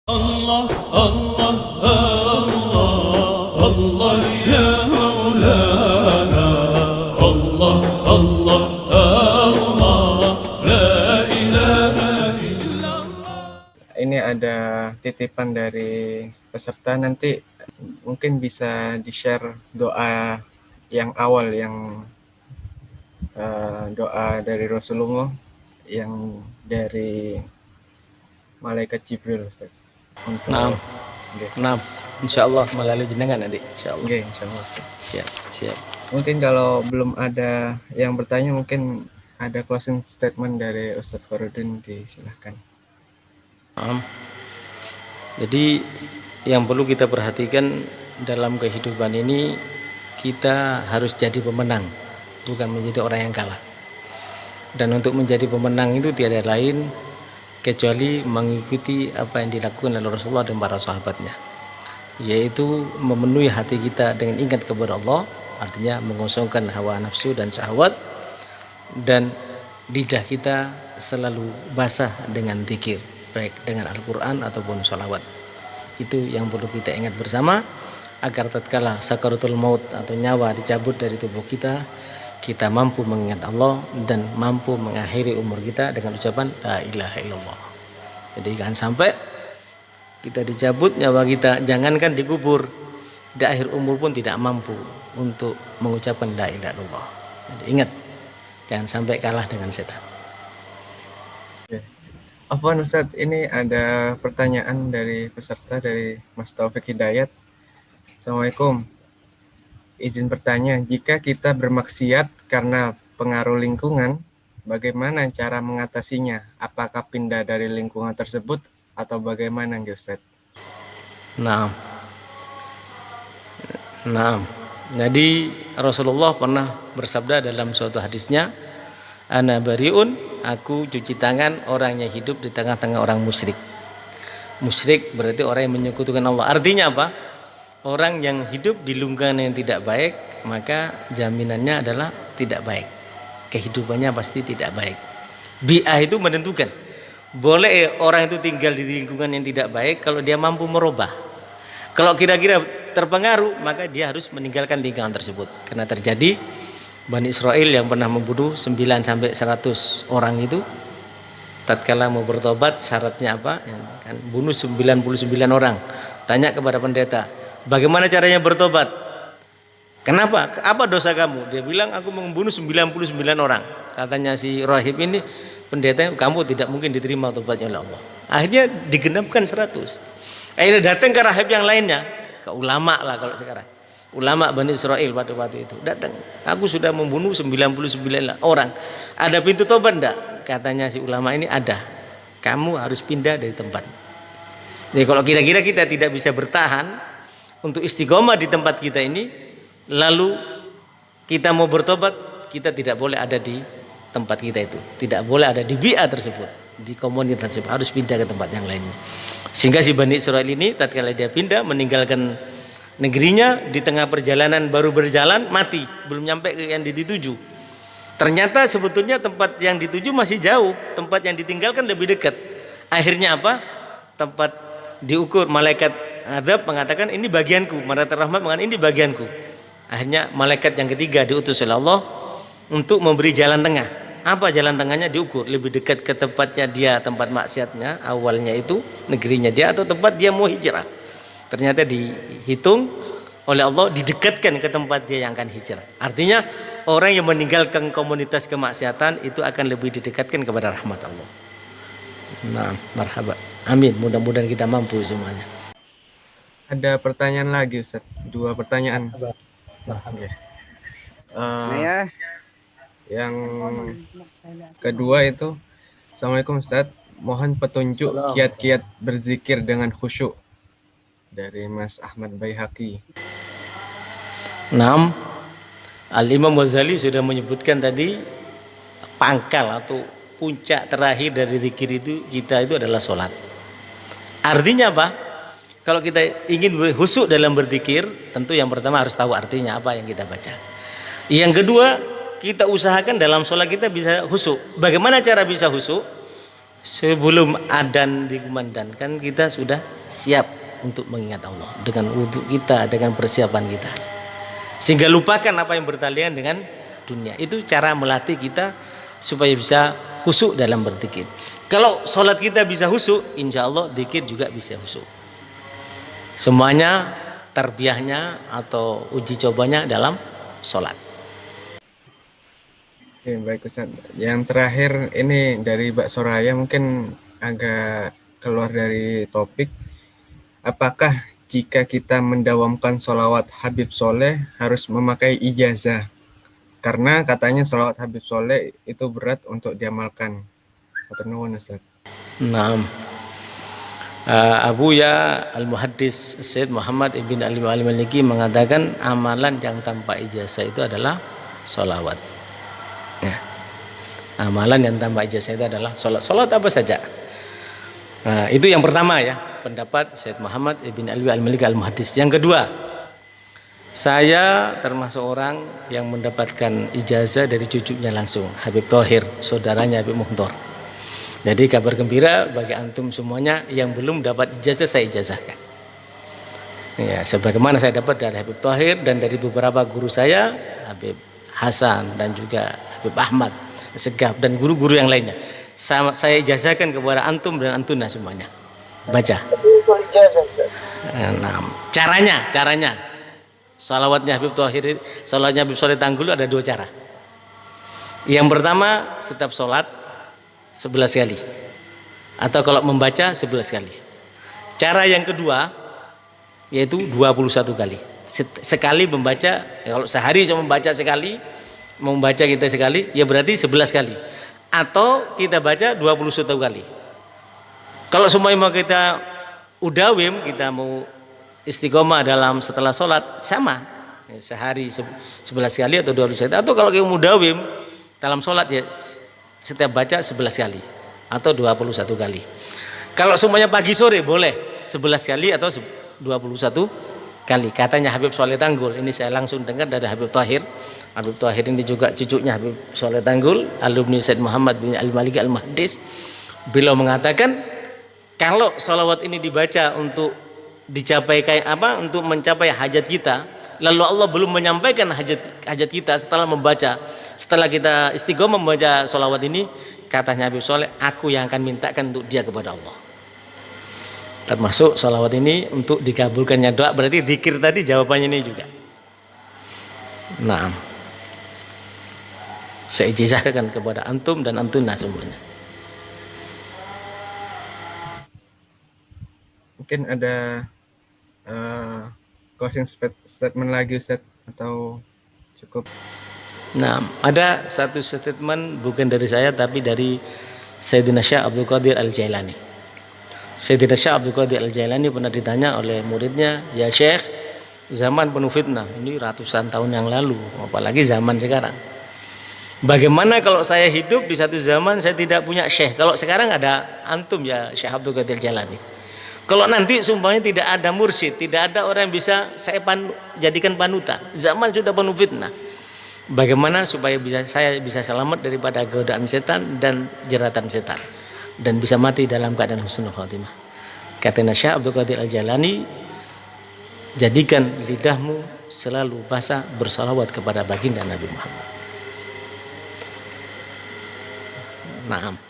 الله الله الله الله يا مولانا الله الله الله لا إله إلا الله. Ini ada titipan dari peserta, nanti mungkin bisa di-share doa yang awal, yang doa dari Rasulullah yang dari Malaikat Jibril, Ustaz. Untuk insyaallah melalui jenengan nanti insyaallah. Oke, insyaallah, Ustaz. Siap. Mungkin kalau belum ada yang bertanya, mungkin ada closing statement dari Ustaz Farudin, disilahkan. Jadi yang perlu kita perhatikan dalam kehidupan ini, kita harus jadi pemenang, bukan menjadi orang yang kalah. Dan untuk menjadi pemenang itu tiada lain kecuali mengikuti apa yang dilakukan oleh Rasulullah dan para sahabatnya, yaitu memenuhi hati kita dengan ingat kepada Allah, artinya mengosongkan hawa nafsu dan syahwat, dan lidah kita selalu basah dengan zikir, baik dengan Al-Quran ataupun sholawat. Itu yang perlu kita ingat bersama, agar tatkala sakaratul maut atau nyawa dicabut dari tubuh kita, kita mampu mengingat Allah dan mampu mengakhiri umur kita dengan ucapan la ilaha illallah. Jadi jangan sampai kita dicabut nyawa kita, jangankan dikubur, di akhir umur pun tidak mampu untuk mengucapkan la ilaha illallah. Jadi ingat, jangan sampai kalah dengan setan. Afwan Ustaz, ini ada pertanyaan dari peserta, dari Mas Taufik Hidayat. Assalamualaikum. Izin bertanya, jika kita bermaksiat karena pengaruh lingkungan, bagaimana cara mengatasinya? Apakah pindah dari lingkungan tersebut atau bagaimana, Ustaz? Nah, jadi Rasulullah pernah bersabda dalam suatu hadisnya, ana bariun, aku cuci tangan orang yang hidup di tengah-tengah orang musyrik. Musyrik berarti orang yang menyekutukan Allah. Artinya apa? Orang yang hidup di lingkungan yang tidak baik, maka jaminannya adalah tidak baik. Kehidupannya pasti tidak baik. Bi'ah itu menentukan. Boleh orang itu tinggal di lingkungan yang tidak baik kalau dia mampu merubah. Kalau kira-kira terpengaruh, maka dia harus meninggalkan lingkungan tersebut. Karena terjadi Bani Israel yang pernah membunuh 9-100 orang itu, tatkala mau bertobat syaratnya apa? Kan bunuh 99 orang. Tanya kepada pendeta, bagaimana caranya bertobat? Kenapa? Apa dosa kamu? Dia bilang, aku membunuh 99 orang. Katanya si rahib ini, pendeta, kamu tidak mungkin diterima tobatnya oleh Allah. Akhirnya digenapkan 100. Akhirnya datang ke rahib yang lainnya, ke ulama lah kalau sekarang. Ulama Bani Israel pada waktu itu datang, aku sudah membunuh 99 orang. Ada pintu tobat enggak? Katanya si ulama ini, ada. Kamu harus pindah dari tempat. Jadi kalau kira-kira kita tidak bisa bertahan untuk istiqomah di tempat kita ini, lalu kita mau bertobat, kita tidak boleh ada di tempat kita itu, tidak boleh ada di bi'ah tersebut, di komunitas tersebut, harus pindah ke tempat yang lainnya. Sehingga si Bani Israil ini tatkala dia pindah meninggalkan negerinya, di tengah perjalanan baru berjalan mati, belum nyampe ke yang dituju. Ternyata sebetulnya tempat yang dituju masih jauh, tempat yang ditinggalkan lebih dekat. Akhirnya apa? Tempat diukur, malaikat azab mengatakan ini bagianku, malaikat rahmat mengatakan ini bagianku. Akhirnya malaikat yang ketiga diutus oleh Allah untuk memberi jalan tengah. Apa jalan tengahnya? Diukur lebih dekat ke tempatnya dia, tempat maksiatnya awalnya itu, negerinya dia, atau tempat dia mau hijrah. Ternyata dihitung oleh Allah, didekatkan ke tempat dia yang akan hijrah. Artinya orang yang meninggalkan komunitas kemaksiatan itu akan lebih didekatkan kepada rahmat Allah. Nah, marhaba. Amin. Mudah-mudahan kita mampu semuanya. Ada pertanyaan lagi, Ustaz. 2 pertanyaan. Okay. Yang kedua itu, Assalamualaikum Ustaz, mohon petunjuk kiat-kiat berzikir dengan khusyuk, dari Mas Ahmad Baihaqi. 6. Al-Imam Ghazali sudah menyebutkan tadi, pangkal atau puncak terakhir dari zikir itu adalah sholat. Artinya apa? Kalau kita ingin khusyuk dalam berzikir, tentu yang pertama harus tahu artinya apa yang kita baca. Yang kedua, kita usahakan dalam sholat kita bisa khusyuk. Bagaimana cara bisa khusyuk? Sebelum adzan dikumandangkan kita sudah siap untuk mengingat Allah dengan wudhu kita, dengan persiapan kita, sehingga lupakan apa yang bertalian dengan dunia. Itu cara melatih kita supaya bisa khusyuk dalam berzikir. Kalau sholat kita bisa khusyuk, insya Allah zikir juga bisa khusyuk. Semuanya tarbiyahnya atau uji cobanya dalam sholat. Oke, baik Ustaz. Yang terakhir ini dari Mbak Soraya, mungkin agak keluar dari topik. Apakah jika kita mendawamkan sholawat Habib Soleh harus memakai ijazah? Karena katanya sholawat Habib Soleh itu berat untuk diamalkan. Matur nuwun Ustaz. Nah, Abuya Al-Muhaddis Syed Muhammad Ibn Ali Al-Maliki mengatakan amalan yang tanpa ijazah itu adalah sholawat. Ya. Amalan yang tanpa ijazah itu adalah sholat. Sholat apa saja. Nah, itu yang pertama ya, pendapat Syed Muhammad Ibn Ali Al-Maliki Al-Muhaddis. Yang kedua, saya termasuk orang yang mendapatkan ijazah dari cucunya langsung, Habib Thohir, saudaranya Habib Muhtar. Jadi kabar gembira bagi antum semuanya yang belum dapat ijazah, saya ijazahkan. Ya, sebagaimana saya dapat dari Habib Thohir dan dari beberapa guru saya, Habib Hasan dan juga Habib Ahmad Segaf dan guru-guru yang lainnya. Saya ijazahkan kepada antum dan antuna semuanya. Baca. Nah, caranya. Salawatnya Habib Thohir, salawatnya Habib Soleh Tanggul ada 2 cara. Yang pertama, setiap sholat 11 kali, atau kalau membaca 11 kali. Cara yang kedua yaitu 21 kali. Sekali membaca, kalau sehari cuma membaca sekali, membaca kita sekali, ya berarti 11 kali. Atau kita baca 21 kali. Kalau semuanya mau kita udawim, kita mau istiqomah dalam setelah sholat, sama. Sehari 11 kali atau 21 kali. Atau kalau kita mudawim dalam sholat, ya setiap baca 11 kali atau 21 kali. Kalau semuanya pagi sore boleh 11 kali atau 21 kali. Katanya Habib Soleh Tanggul, ini saya langsung dengar dari Habib Thohir. Habib Thohir ini juga cucunya Habib Soleh Tanggul, alumni Syed Muhammad bin Al-Maliki Al-Muhaddis. Beliau mengatakan kalau sholawat ini dibaca untuk dicapai kayak apa, untuk mencapai hajat kita, lalu Allah belum menyampaikan hajat kita setelah membaca, setelah kita istiqomah membaca sholawat ini, katanya Habib Soleh, aku yang akan mintakan untuk dia kepada Allah. Termasuk sholawat ini untuk dikabulkannya doa, berarti zikir tadi jawabannya ini juga. Nah, saya ijazahkan kepada antum dan antuna semuanya. Mungkin ada closing statement lagi Ustaz atau cukup? Nah, ada satu statement bukan dari saya tapi dari Sayyidina Syekh Abdul Qadir Al-Jailani. Sayyidina Syekh Abdul Qadir Al-Jailani pernah ditanya oleh muridnya, "Ya Syekh, zaman penuh fitnah, ini ratusan tahun yang lalu, apalagi zaman sekarang. Bagaimana kalau saya hidup di satu zaman saya tidak punya syekh? Kalau sekarang ada antum ya Syekh Abdul Qadir Al-Jailani. Kalau nanti sumpahnya tidak ada mursyid, tidak ada orang yang bisa saya jadikan panutan. Zaman sudah penuh fitnah. Bagaimana supaya saya bisa selamat daripada godaan setan dan jeratan setan dan bisa mati dalam keadaan husnul khatimah?" Kata Syekh Abdul Qadir Al-Jailani, jadikan lidahmu selalu basah bersalawat kepada baginda Nabi Muhammad. Naam.